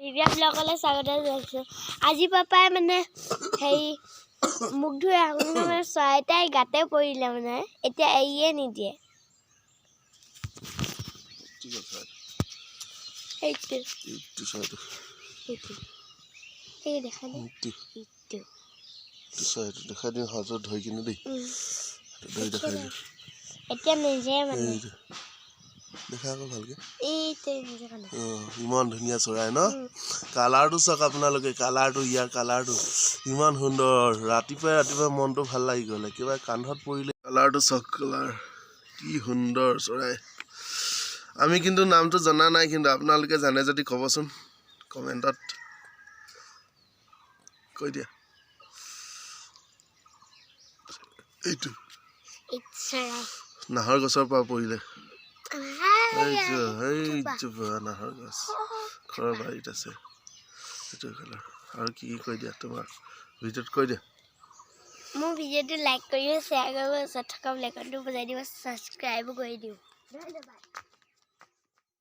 ভিভিয়া ব্লগলৈ স্বাগত জনাইছোঁ। আজি পাপাই মানে হেৰি মুখ ধুই আহোঁতে মানে চৰাইটাই গাতে পৰিলে মানে এতিয়া এৰিয়ে নিদিয়ে। এতিয়া নিজে মানে ইমান ধুনীয়া চৰাই ন কালাৰটো চাওক আপোনালোকে কালাৰটো ইয়াৰ কালাৰটো ইমান সুন্দৰ ৰাতিপুৱাই মনটো ভাল লাগি গ'ল একেবাৰে কান্ধত পৰিলে কালাৰটো চাওক কালাৰ কি সুন্দৰ চৰাই আমি কিন্তু নামটো জনা নাই কিন্তু আপোনালোকে জানে যদি ক'বচোন কমেণ্টত কৈ দিয়া এইটো নাহৰ গছৰ পৰা পৰিলে নাহৰ গছ ঘৰৰ বাৰীত আছে এইটো কালাৰ আৰু কি কৈ দিয়া তোমাৰ ভিডিঅ'ত কৈ দিয়া মোৰ ভিডিঅ'টো লাইক কৰিব শ্বেয়াৰ কৰিব ওচৰত থকা বেল আইকনটো বজাই দিব ছাবস্ক্ৰাইবো কৰি দিওঁ ধন্যবাদ।